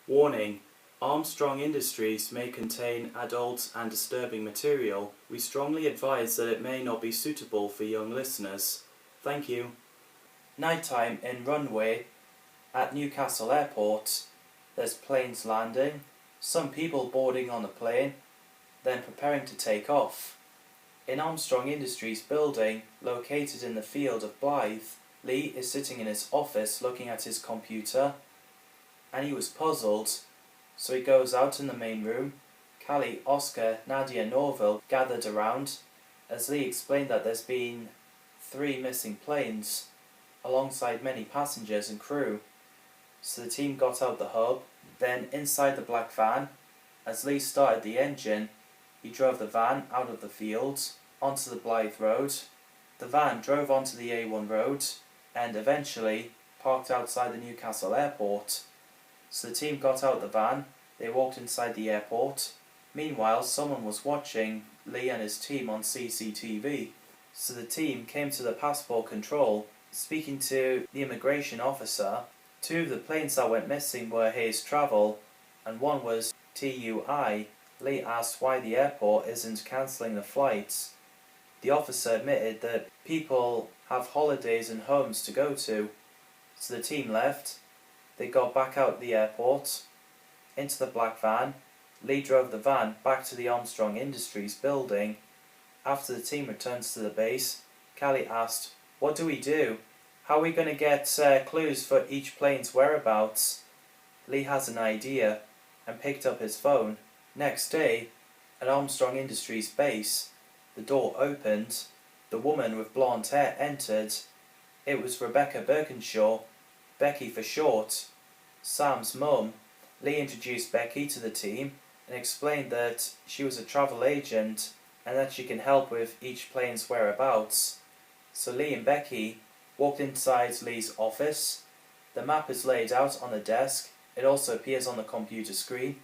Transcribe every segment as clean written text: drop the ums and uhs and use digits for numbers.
Warning: Armstrong Industries may contain adult and disturbing material. We strongly advise that it may not be suitable for young listeners. Thank you. Nighttime in runway at Newcastle Airport. There's planes landing, some people boarding on the plane, then preparing to take off. In Armstrong Industries building, located in the field of Blythe, Lee is sitting in his office looking at his computer, and he was puzzled, so he goes out in the main room. Callie, Oscar, Nadia and Norville gathered around, as Lee explained that there's been 3 missing planes, alongside many passengers and crew. So the team got out the hub, then inside the black van, as Lee started the engine, he drove the van out of the field, onto the Blythe Road. The van drove onto the A1 road, and eventually parked outside the Newcastle Airport. So the team got out the van, they walked inside the airport. Meanwhile, someone was watching Lee and his team on CCTV. So the team came to the passport control, speaking to the immigration officer. 2 of the planes that went missing were Hayes Travel, and one was TUI. Lee asked why the airport isn't cancelling the flights. The officer admitted that people have holidays and homes to go to. So the team left. They got back out the airport, into the black van. Lee drove the van back to the Armstrong Industries building. After the team returns to the base, Callie asked, "What do we do? How are we going to get clues for each plane's whereabouts?" Lee has an idea and picked up his phone. Next day, at Armstrong Industries base, the door opened. The woman with blonde hair entered. It was Rebecca Birkinshaw, Becky for short, Sam's mum. Lee introduced Becky to the team and explained that she was a travel agent and that she can help with each plane's whereabouts. So Lee and Becky walked inside Lee's office. The map is laid out on the desk. It also appears on the computer screen.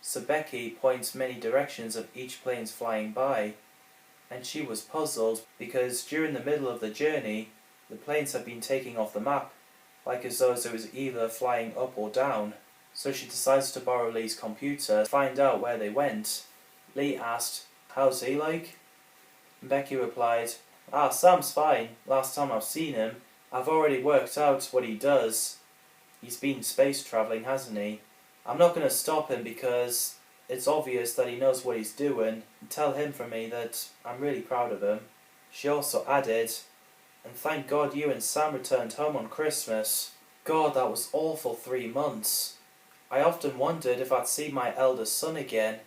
So Becky points many directions of each plane's flying by, and she was puzzled because during the middle of the journey, the planes had been taking off the map, like as though it was either flying up or down. So she decides to borrow Lee's computer to find out where they went. Lee asked, "How's he like?" And Becky replied, "Sam's fine. Last time I've seen him, I've already worked out what he does. He's been space travelling, hasn't he? I'm not going to stop him because it's obvious that he knows what he's doing, and tell him from me that I'm really proud of him." She also added, "And thank God you and Sam returned home on Christmas. God, that was awful 3 months. I often wondered if I'd see my eldest son again,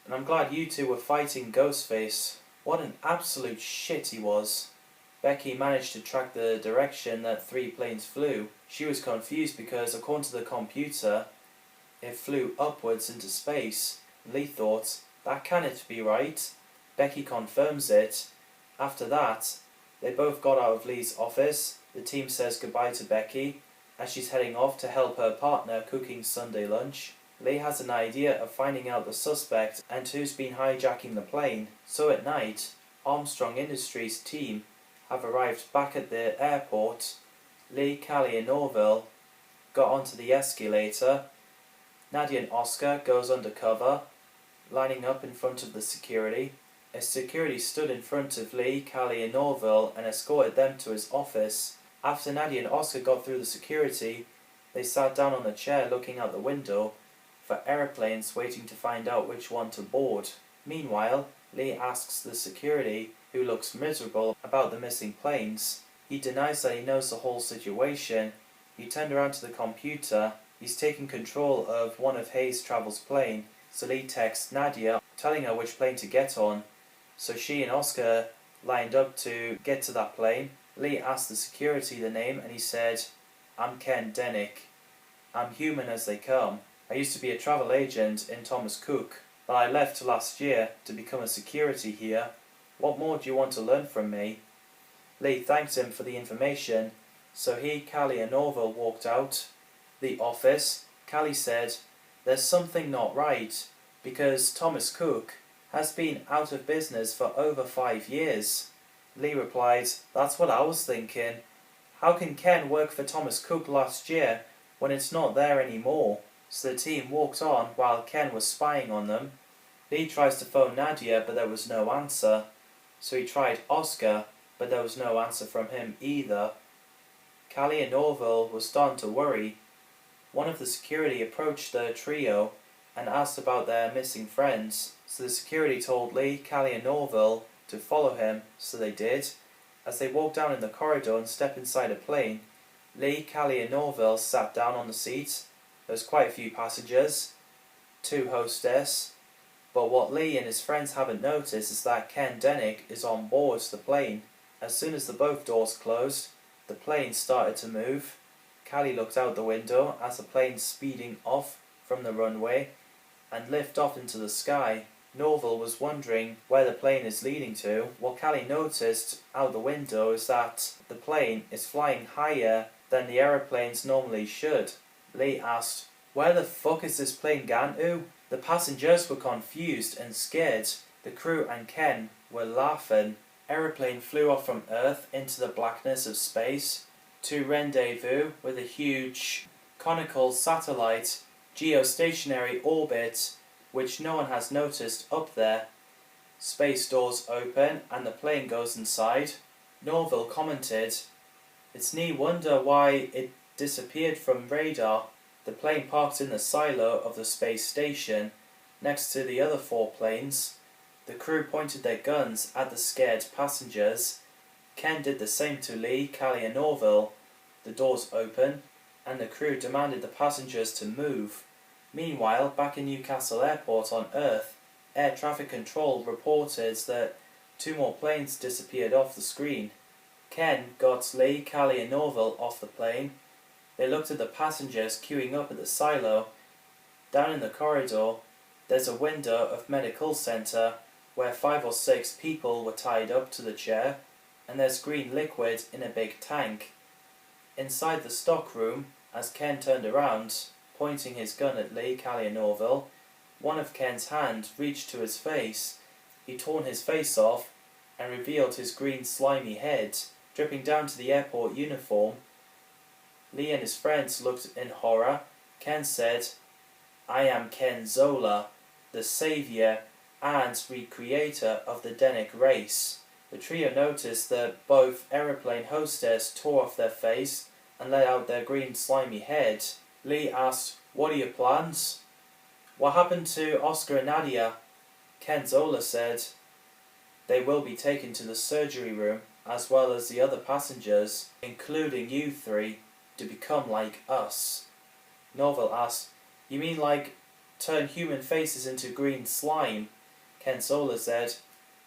and I'm glad you 2 were fighting Ghostface. What an absolute shit he was." Becky managed to track the direction that 3 planes flew. She was confused because, according to the computer, it flew upwards into space. Lee thought, that can't be right. Becky confirms it. After that, they both got out of Lee's office. The team says goodbye to Becky as she's heading off to help her partner cooking Sunday lunch. Lee has an idea of finding out the suspect and who's been hijacking the plane. So at night, Armstrong Industries team have arrived back at the airport. Lee, Callie and Norville got onto the escalator. Nadia and Oscar goes undercover, lining up in front of the security. A security stood in front of Lee, Callie and Norville and escorted them to his office. After Nadia and Oscar got through the security, they sat down on the chair looking out the window for aeroplanes, waiting to find out which one to board. Meanwhile, Lee asks the security, who looks miserable, about the missing planes. He denies that he knows the whole situation. He turned around to the computer. He's taking control of one of Hayes Travel's plane. So Lee texts Nadia, telling her which plane to get on. So she and Oscar lined up to get to that plane. Lee asked the security the name and he said, "I'm Ken Dennick. I'm human as they come. I used to be a travel agent in Thomas Cook, but I left last year to become a security here. What more do you want to learn from me?" Lee thanked him for the information, so he, Callie and Norville walked out the office. Callie said, "There's something not right, because Thomas Cook has been out of business for over 5 years. Lee replied, "That's what I was thinking. How can Ken work for Thomas Cook last year when it's not there anymore?" so the team walked on while Ken was spying on them. Lee tries to phone Nadia, but there was no answer, so he tried Oscar, but there was no answer from him either. Callie and Norville were starting to worry. One of the security approached the trio and asked about their missing friends, so the security told Lee, Callie and Norville to follow him, so they did. As they walked down in the corridor and stepped inside a plane, Lee, Callie and Norville sat down on the seats. There was quite a few passengers, 2 hostess, but what Lee and his friends haven't noticed is that Ken Dennick is on board the plane. As soon as the both doors closed, the plane started to move. Callie looked out the window as the plane speeding off from the runway and lift off into the sky. Norville was wondering where the plane is leading to. What Callie noticed out the window is that the plane is flying higher than the aeroplanes normally should. Lee asked, "Where the fuck is this plane going to?" The passengers were confused and scared. The crew and Ken were laughing. Aeroplane flew off from Earth into the blackness of space to rendezvous with a huge conical satellite geostationary orbit which no one has noticed up there. Space doors open and the plane goes inside. Norville commented, "It's no wonder why it disappeared from radar." The plane parked in the silo of the space station next to the other 4 planes. The crew pointed their guns at the scared passengers. Ken did the same to Lee, Callie and Norville. The doors opened and the crew demanded the passengers to move. Meanwhile, back in Newcastle Airport on Earth, air traffic control reported that 2 more planes disappeared off the screen. Ken got Lee, Callie and Norville off the plane. They looked at the passengers queuing up at the silo. Down in the corridor, there's a window of medical centre where 5 or 6 people were tied up to the chair, and there's green liquid in a big tank. Inside the stockroom, as Ken turned around, pointing his gun at Lee, Callie and Norville, one of Ken's hands reached to his face. He torn his face off and revealed his green slimy head, dripping down to the airport uniform. Lee and his friends looked in horror. Ken said, "I am Ken Zola, the saviour and recreator of the Dennick race." The trio noticed that both aeroplane hostess tore off their face and let out their green slimy head. Lee asked, "What are your plans?" "What happened to Oscar and Nadia?" Ken Zola said, "They will be taken to the surgery room, as well as the other passengers, including you 3, to become like us." Norville asked, "You mean like turn human faces into green slime?" Ken Zola said,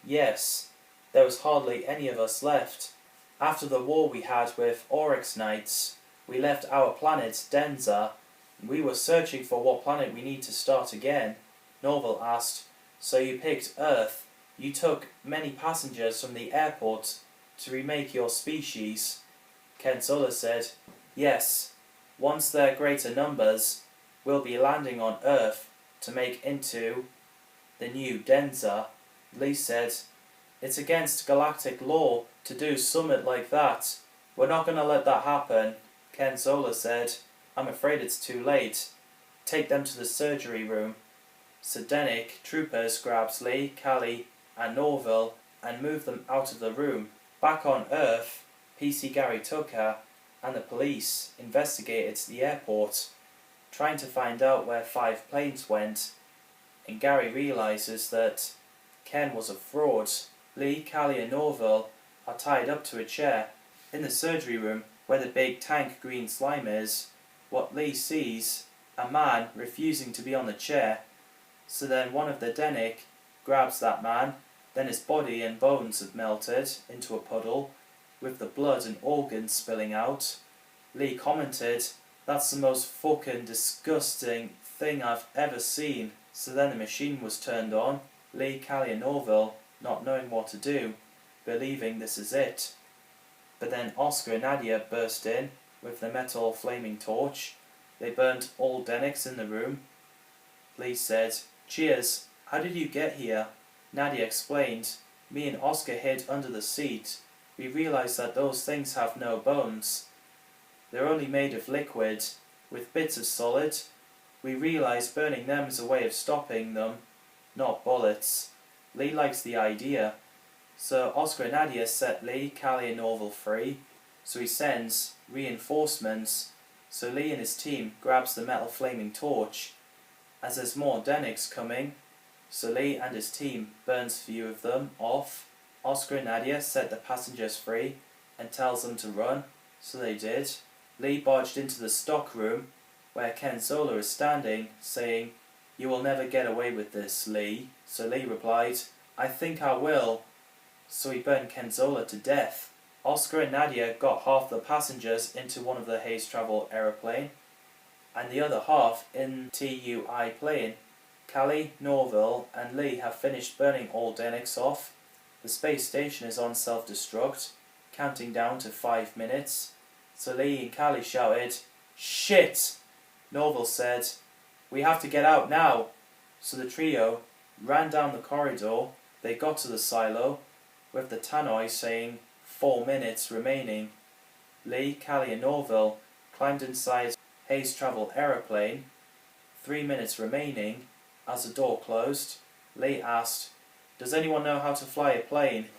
"Yes, there was hardly any of us left. After the war we had with Oryx Knights, we left our planet, Denza, and we were searching for what planet we need to start again." Norville asked, "So you picked Earth. You took many passengers from the airport to remake your species?" Ken Zola said, "Yes, once there are greater numbers, we'll be landing on Earth to make into the new Denza." Lee said, "It's against galactic law to do summit like that. We're not going to let that happen." Ken Zola said, "I'm afraid it's too late. Take them to the surgery room." So Dennick troopers grabbed Lee, Callie and Norville and moved them out of the room. Back on Earth, PC Gary Tucker and the police investigated the airport, trying to find out where 5 planes went, and Gary realizes that Ken was a fraud. Lee, Callie and Norville are tied up to a chair. In the surgery room, where the big tank green slime is, what Lee sees, a man refusing to be on the chair. So then one of the Dennick grabs that man, then his body and bones have melted into a puddle, with the blood and organs spilling out. Lee commented, "That's the most fucking disgusting thing I've ever seen." So then the machine was turned on. Lee, Callie and Norville, not knowing what to do, believing this is it. But then Oscar and Nadia burst in with the metal flaming torch. They burnt all Dennicks in the room. Lee said, "Cheers, how did you get here?" Nadia explained, "Me and Oscar hid under the seat. We realized that those things have no bones. They're only made of liquid, with bits of solid. We realise burning them is a way of stopping them, not bullets. Lee likes the idea. So Oscar and Nadia set Lee, Callie and Orville free, so he sends reinforcements. So Lee and his team grabs the metal flaming torch. As there's more Deniks coming, so Lee and his team burns a few of them off. Oscar and Nadia set the passengers free and tells them to run, so they did. Lee barged into the stock room where Ken Zola is standing, saying, "You will never get away with this, Lee." So Lee replied, "I think I will." So he burned Ken Zola to death. Oscar and Nadia got half the passengers into one of the Hayes Travel aeroplane, and the other half in TUI plane. Callie, Norville and Lee have finished burning all Deniks off. The space station is on self-destruct, counting down to 5 minutes. So Lee and Callie shouted, "Shit!" Norville said, "We have to get out now." So the trio ran down the corridor. They got to the silo, with the tannoy saying 4 minutes remaining. Lee, Callie and Norville climbed inside Hayes Travel aeroplane. 3 minutes remaining. As the door closed, Lee asked, "Does anyone know how to fly a plane?"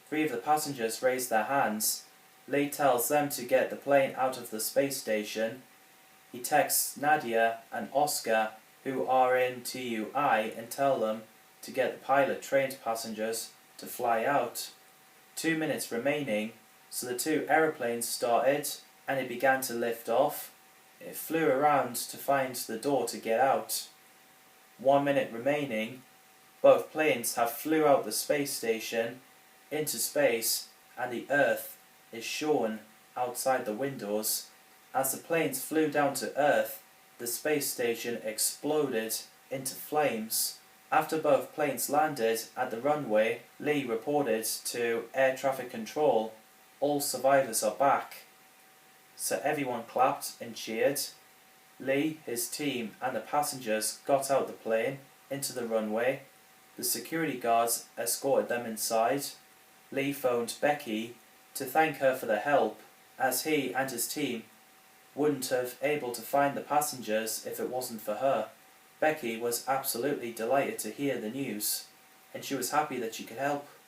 3 of the passengers raised their hands. Lee tells them to get the plane out of the space station. He texts Nadia and Oscar, who are in TUI, and tell them to get the pilot trained passengers to fly out. 2 minutes remaining, so the 2 aeroplanes started and it began to lift off. It flew around to find the door to get out. 1 minute remaining, both planes have flew out the space station into space, and the Earth is shown outside the windows. As the planes flew down to Earth, the space station exploded into flames. After both planes landed at the runway, Lee reported to air traffic control, "All survivors are back." So everyone clapped and cheered. Lee, his team and the passengers got out the plane into the runway. The security guards escorted them inside. Lee phoned Becky to thank her for the help, as he and his team wouldn't have able to find the passengers if it wasn't for her. Becky was absolutely delighted to hear the news, and she was happy that she could help.